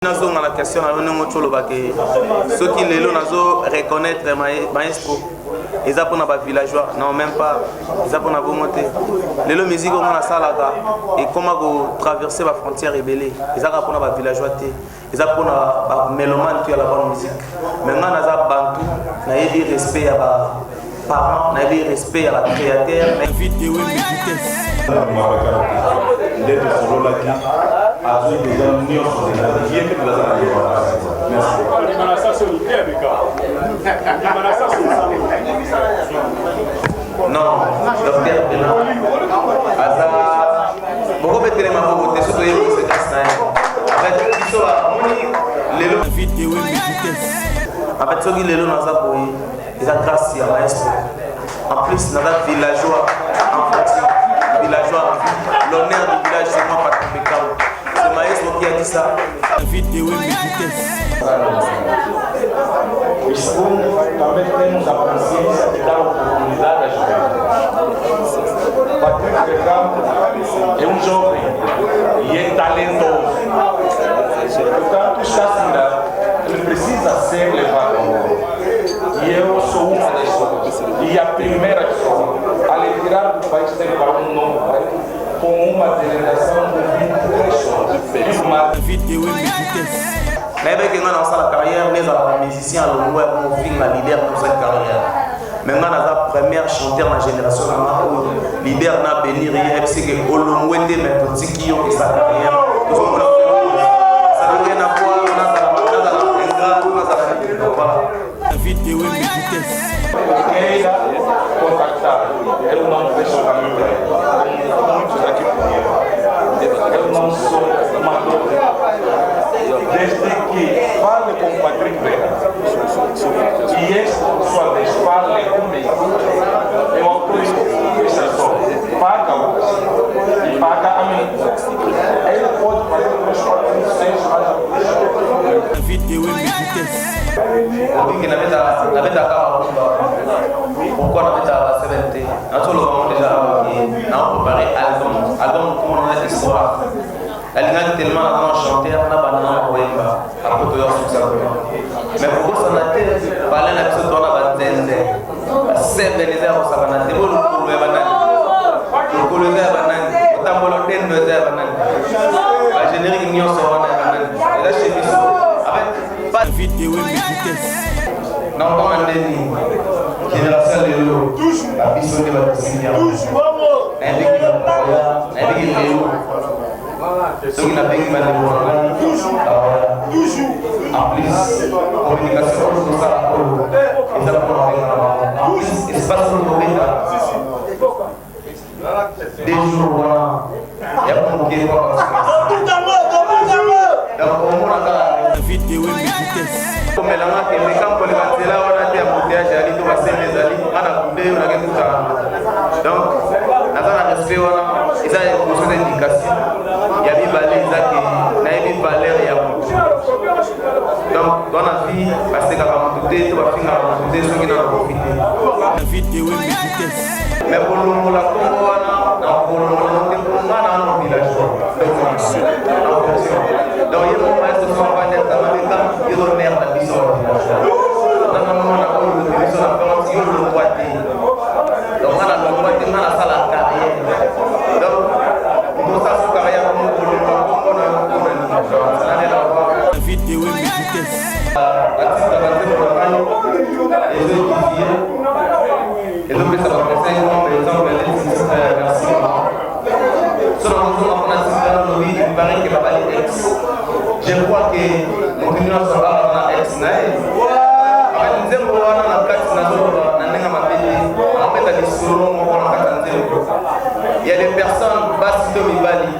Nazo na la question na nongo tsholo ba ke ceux qui lelo nazo reconnaître maestro eza pona ba villageois non même pas eza pona bomote lelo musique on na salaka et comment ko traverser ba frontière ebelé eza ka pona ba villageois te eza pona ba mélomane qui a la bonne musique maintenant naza bantu na yebi respect ya ba parents na yebi respect ya la créateur na vidéo vitesse d'être solo là qui a joué déjà mieux sur les qui est que la zone merci non docteur Bena asa beaucoup de téléma beaucoup de surtout les séquences en fait ils sont moni lelo vidéo vitesse en fait ceux qui lelo na za boy ils a grâce à maestro en plus na da villageois en fonction villageois l'honneur du village c'est moi Patrick Bekao c'est maestro qui a dit ça vidéo vitesse o segundo também temos a consciência de dar oportunidade às jovens. Patrick Bekao é jovem e é talentoso. Portanto, está assim, ele precisa ser levado ao mundo. E eu sou uma das pessoas. E a primeira pessoa a liderar do país tem para um novo país com uma delegação de 23 pessoas. Uma vidéo vitesse. Mais avec un an la carrière, mais à musicien, le nouveau pour finir la leader pour cette carrière. Maintenant, la première chanteur de la génération, leader n'a béni rien, c'est que Olomouete, mais petit qui ont sa carrière. Ça n'a rien à voir, on a la vidéo vitesse. Queira contactar, eu não deixo o caminho muitos aqui por eu não sou uma dor. Desde que fale com o Patrick Bekao e este, por sua vez, fale comigo, eu autorizo esta pessoa, paga-o e paga a mim. Ele pode fazer o transporte de 6 mais vidéo vitesse. Oui, il avait à pourquoi on avait à 70 on déjà préparé album comme on a l'histoire. Elle a tellement avant chanter, on a banana Wemba, à côté de ça. Mais pourquoi ça n'a été parlé d'un épisode dans la bataille? C'est bénézé au savana, c'est bon le coup de banane. Le coup de banane, le tambolo de banane. La générique n'y a pas de banane. Et là, chez Bissou, avec pas de vidéo vitesse. Non, comme un déni. Génération de l'eau, la Bissou de la Seigneur. Un Léo. Ceux qui n'ont pas eu mal de en plus, communication, tout ça, et ça pour plus, espace pour des jours, il y a beaucoup de gens donc, on a la vidéo vitesse. Comme elle a été quand on est là, on a été à bouteillage, elle est passée mes amis, on a coupé, on a gagné tout ça. Donc, on a respect, ils ont une question d'indication. Il y a des balais, il y a des balais, il y a beaucoup. Donc, dans la vie, parce que quand on a tout, on va finir à tout, ceux qui n'ont pas profité. La vidéo vitesse. Mais pour nous, la Congo, pour nous, on a un village. Donc, il y a un maître qui va venir dans la maison, il y a un maire qui va venir dans la maison, il y a un boîtier. Donc, on a le boîtier, on a la carrière. Donc, tout ça, c'est carrière. Vidéo vitesse. L'artiste a lancé pour le bain et les autres qui et donc ça va passer par exemple les merci. Sur on a assisté il paraît que la valide X. Je crois que continuons à avoir un X naïf. Avec une zéro on a la carte na nenga mabeli en fait à l'isolo on a la carte. Il y a des personnes basses de Mibali.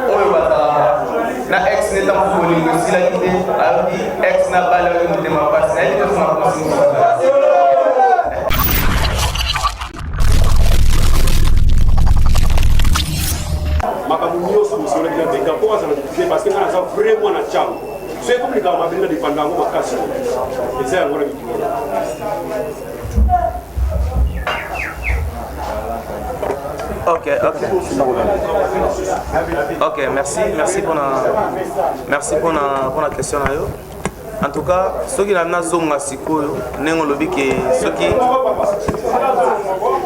Oyo batala na ex n'est pas pour lui si la idée a dit ex n'a pas le de ma passe elle est ma conscience makamunyo solution de Bekao pourquoi ça veut parce que on a vraiment na cham c'est comme les gars m'a bien dépendant ma casse et c'est encore Ok, merci pour la question. En tout cas, ceux qui n'ont pas zonga sikoyo, nengo lobi ke ceux qui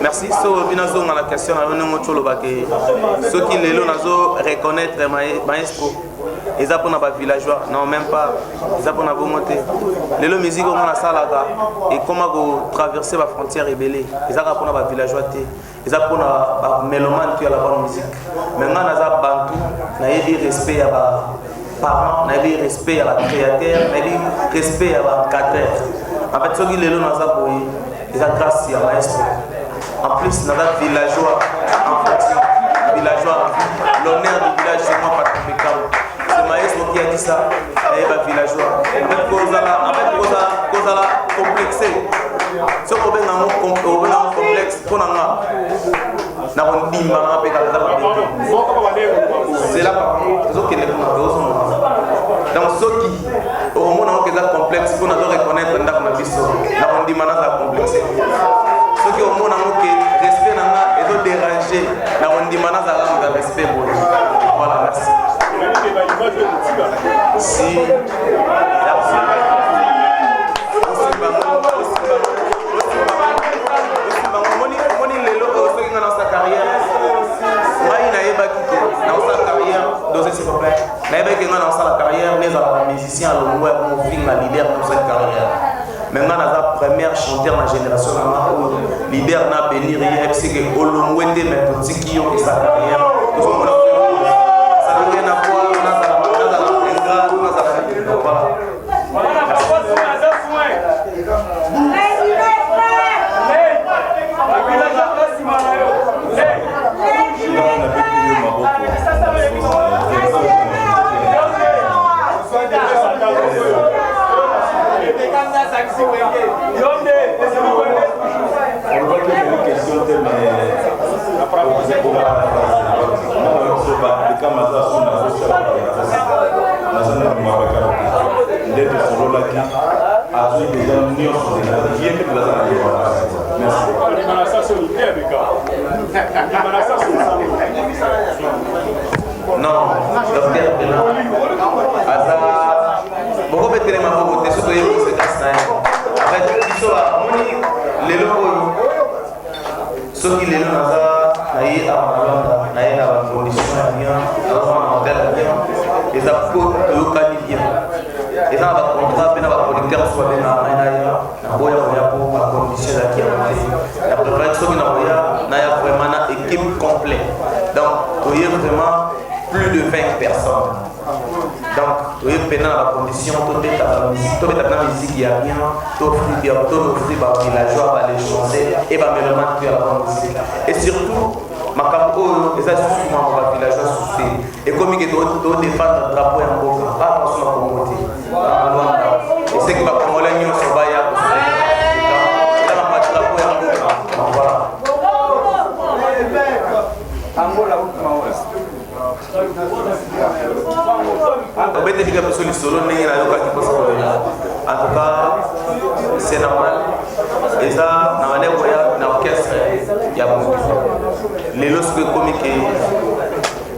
merci ceux qui n'ont zonga la question nengo cholo ba ke ceux qui lelo nazo reconnaître maestro ils apprennent à villageois non même pas ils apprennent à monter lelo musique on a ça là et comment go traverser la frontière rebelle ils apprennent à villageois té ils apprennent à mélomane qui a la bonne musique maintenant naza bantu na yedi respect à parents, on a dit respect à la créateur, on a dit respect à la cadre. En fait, ceux qui les ont ils ont grâce à maestro. En plus, on a des villageois en fonction, villageois, l'honneur du village, c'est moi pas impeccable. C'est maestro qui a dit ça, et les villageois. En fait, cause à la complexé. Ce problème est un complexe pour nous. C'est là qui est donc ceux qui au moment où ils sont complexes pour nous reconnaître dans la vie ceux qui au moment où ils respect et sont dérangés dans le respect voilà merci si dans sa carrière, dans sa carrière, les musiciens, le leader dans cette carrière. Maintenant, la première chanteur de la génération, le leader n'a béni rien, c'est que Olomouete met tout ce qui ont sa carrière. Ça n'a rien à voir, on a non, docteur Bena, beaucoup de téléma beaucoup de surtout les conséquences. En fait, ils sont là, les locaux, ceux qui les locaux, naïe à la condition bien, dans un hôtel bien, et ça coûte le cas bien. Et ça va contrat, bien avoir producteur soit bien à boya pour la condition là qui a la préparation qui n'a vraiment une équipe complète. Donc, il y a vraiment plus de 20 personnes. Donc, il y a la condition, tout est la musique, il y a rien, tout est villageois, les chanter et les mélomane qui a la musique. Et surtout, ma campo, les associations de villageois soucis. Et comme il y a d'autres défendre le drapeau en boca, pas attention à la communauté. Et c'est que ma communauté est sur Baya. En tout cas, c'est normal. Et ça, dans l'orchestre, il y a beaucoup de choses. Les lorsque comiques,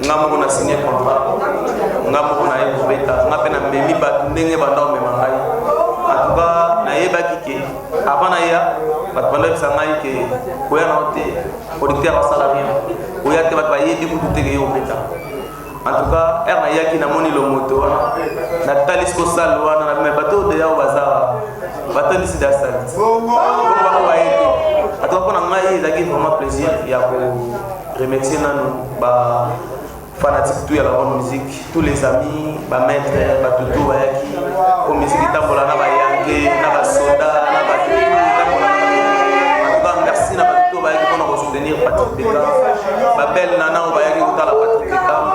nous avons signé un contrat, nous avons un bêta, nous avons un mémi, nous avons un mémi. En tout cas, avant d'ailleurs, pendant que ça m'a été, nous avons été producteurs salariés, nous avons été en tout cas, il y a qui n'a pas le moto. Il y a des gens qui ont des bateaux de Yaoubaza. Bateau de Sidassan. En tout cas, il y a vraiment plaisir. Il y a pour remercier nos fanatiques de la bonne musique, tous les amis, les maîtres, les toutous, les musiques qui sont là, les soldats, les en tout cas, merci à tous pour nous soutenir Patrick Beckham. Ma belle Nana, on va y aller à Patrick Beckham.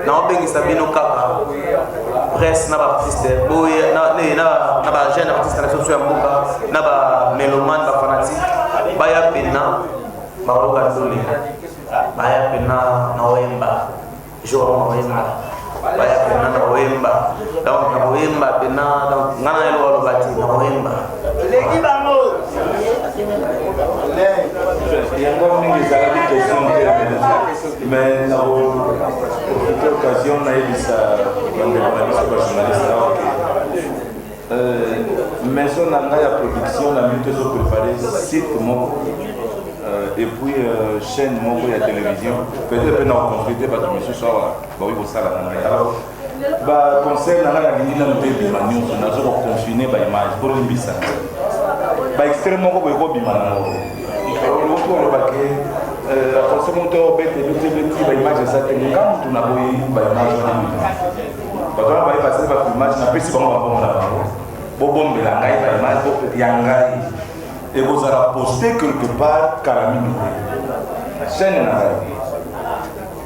Na obengi sabino kaka presse na ba artiste boye na ba jeune artiste na socio mboka na ba mélomane ba fanatique baya pena ba roka dole baya pena na wemba jour na wemba baya pena na wemba donc na wemba pena donc ngana elo lo bati na wemba leki bango mais na occasion na elisa maison na ngai ya production na minute ezopréparé site moko et puis chaîne moko ya télévision peut-être mpe na koconfrite bato misusu awa bakoki kosala na ngai alors baconseil na ngai nalingi nano mpe ebima nyonso nazo koconfine baimage mpo limbisa baextrait moko boye kobima nango loki olobake conseil moto obetebeti baimage eza te nga mutu na boye baimage wana bato wana baye basali baimage napesi bango babongo na bango bobombela ngai baimage ya ngai ekozala poste quelque part kala minute chaîne na ngai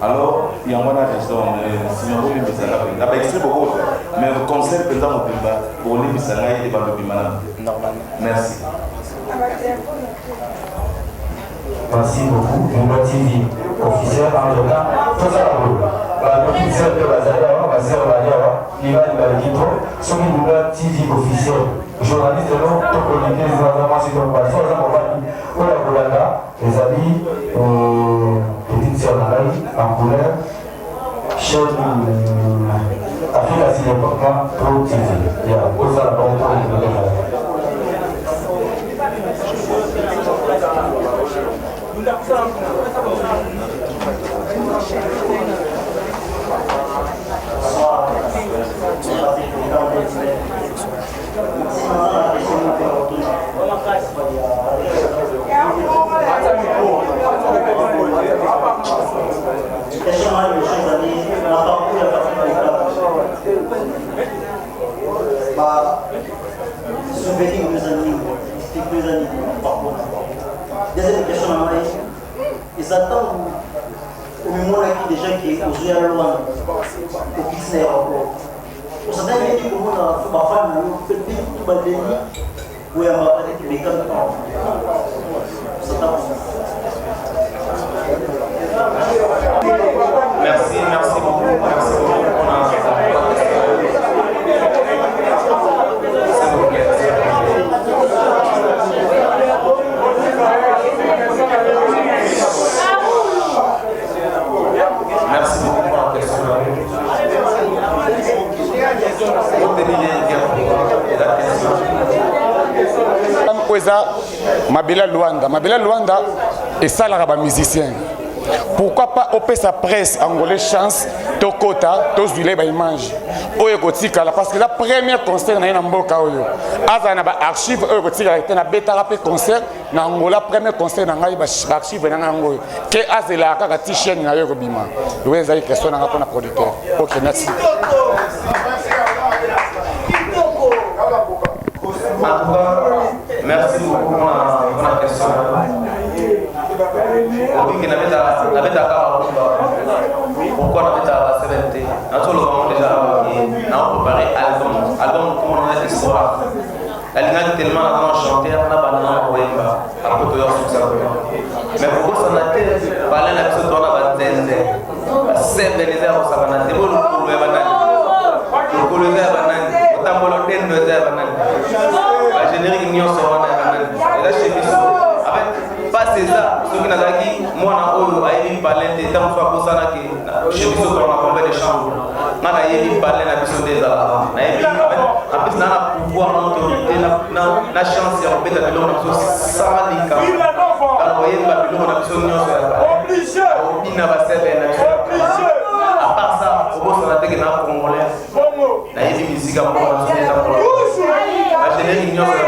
alors yango wana raison sinon bolimbisanga mpenza baextrait bokozwa mais conseil mpenza mobimba bolimbisa ngai ebando bima na normalement merci. Merci beaucoup. Mumba TV officiel en tout cas. Tout ça, officiel de Bazaya, Bazaya, Livan Balito, celui Mumba TV officiel. Journaliste de l'eau, tout communiqué, les informations sur le bâtiment, les compagnies, pour la Boulanga, les amis, petite sœur Naraï, en couleur, chaîne Afrique à Cinépoque, Pro TV. Il y a tout ça, la bonne pour les Deuxième question, ils attendent au moment qui déjà qui est aux yeux loin au Kisner encore. Pour certains métiers, on a ma femme, on fait tout le déni où il y a ma femme qui est comme Merci beaucoup. Merci beaucoup. Merci beaucoup pour la question. Mabila Luanda et ça la musicien. Pourquoi pas opérer sa presse angolais chance tokota tozule ba image oyo kotika la parce que la première concert na mboka oyo aza na ba archive oyo kotika na beta rapé concert na Angola premier concert na ngai ba archive na ngai ke azela kaka ti chaîne na yo ko bima weza yi question na ngapona producteur. OK, merci. Merci beaucoup pour la question. Pourquoi on a fait la 70? Naturellement, déjà, on a préparé album comme on a l'histoire. La ligne tellement avant chanter, on a pas poème, à côté de ça. Mais pourquoi ça n'a été parlé d'un épisode dans la bataille? C'est des heures où ça va naître. Le couleur banane, le tambolo de banane. La générique n'y a pas de là chez Bissou. Avec pas c'est ça, ce qui n'a pas dit, moi na olo a eu parler de temps soit pour ça na qui chez Bissou dans la combien de chambres. Na a eu parler na Bissou des là. Na eu en plus na pouvoir l'autorité na chance ya peut être l'homme sur ça lika. Quand voyez Babylone na Bissou n'y a obligé. Obina va servir na obligé. À part ça, au bout de la tête na congolais. Na hivi mizika kwa kucheza kwa. Na générique n'y a pas de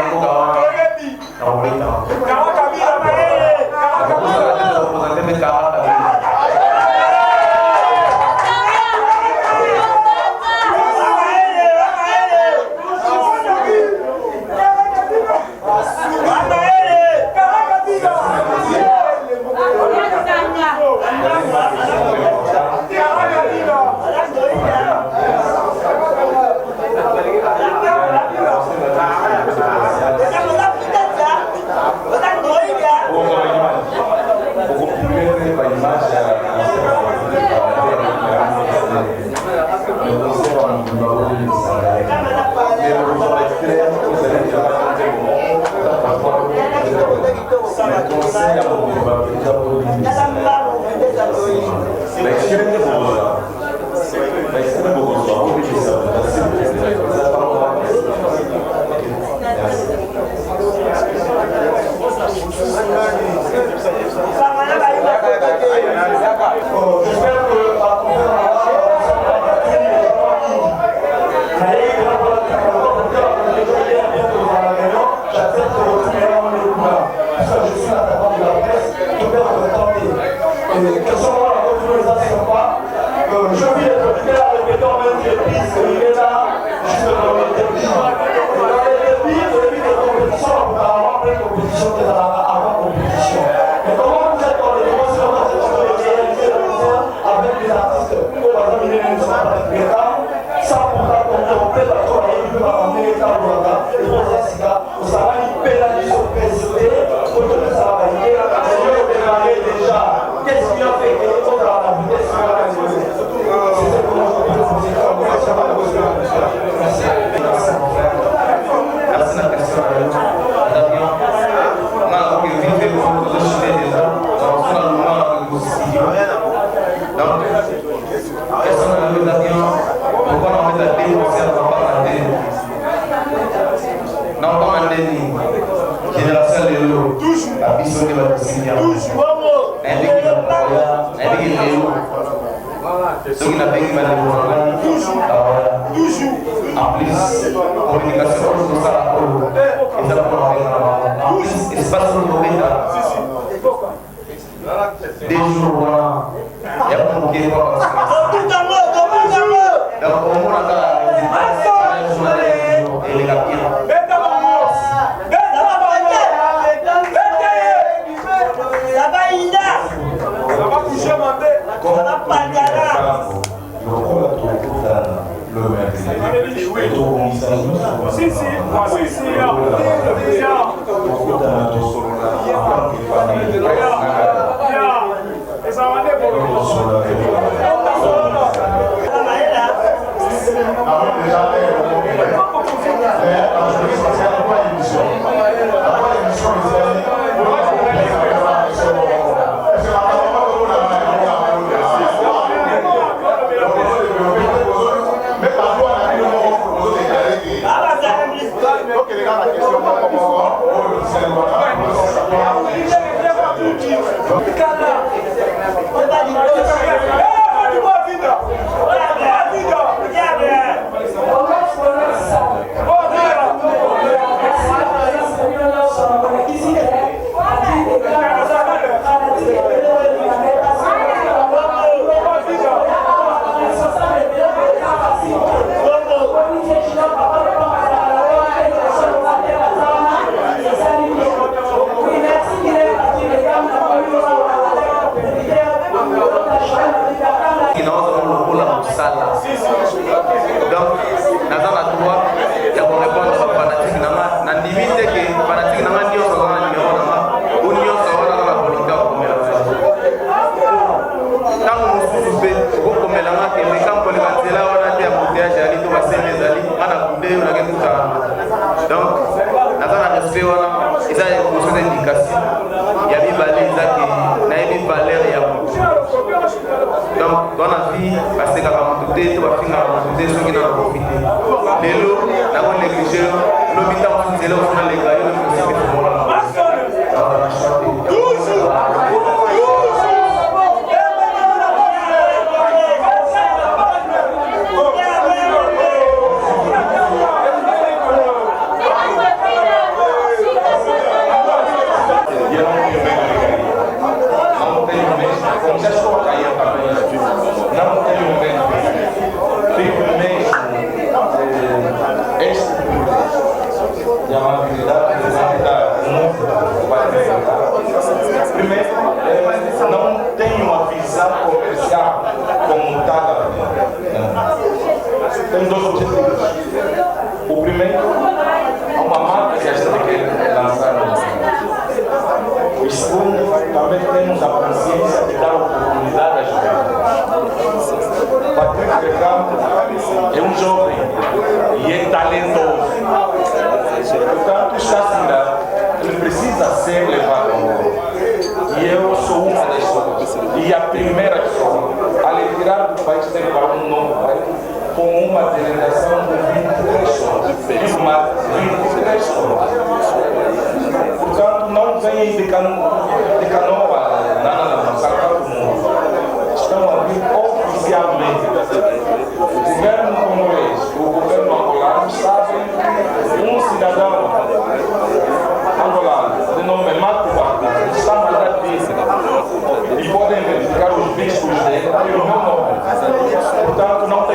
Portanto, não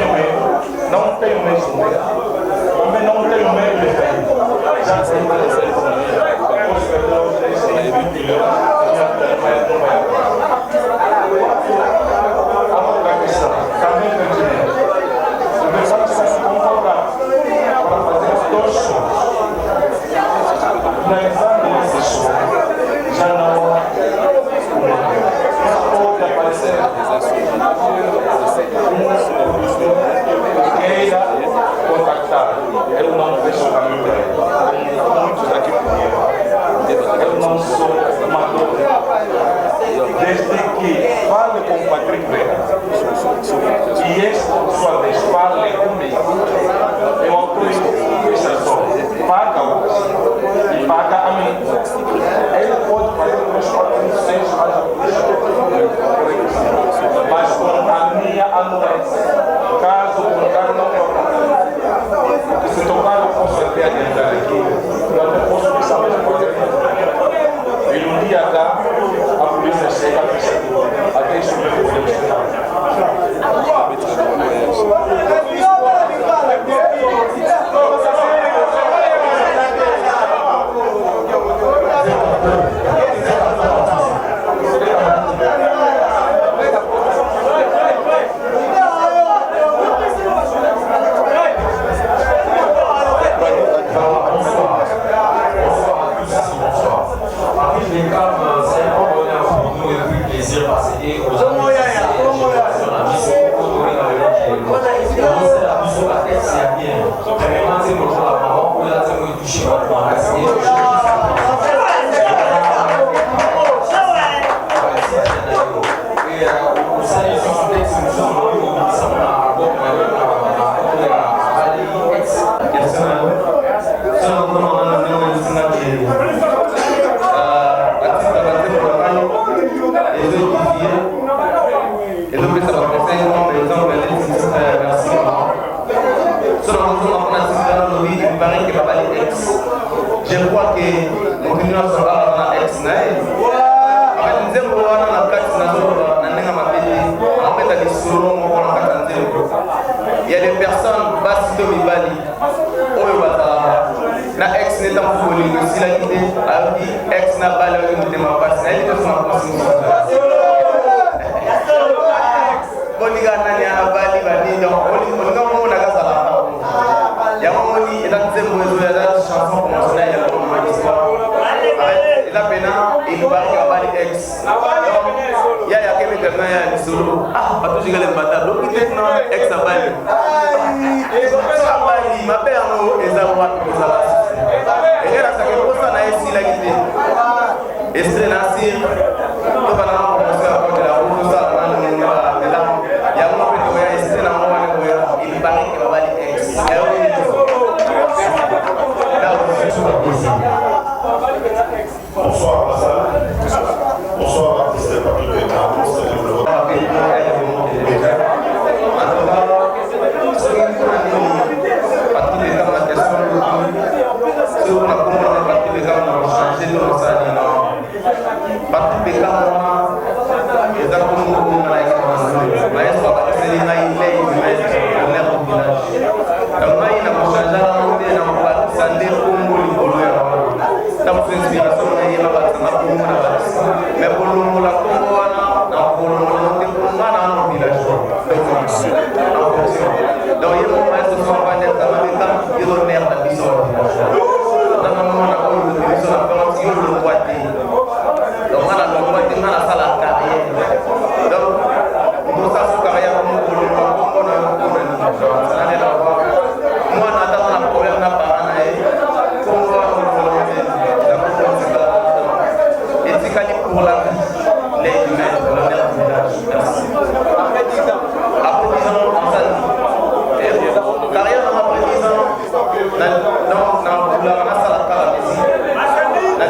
tenho medo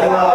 na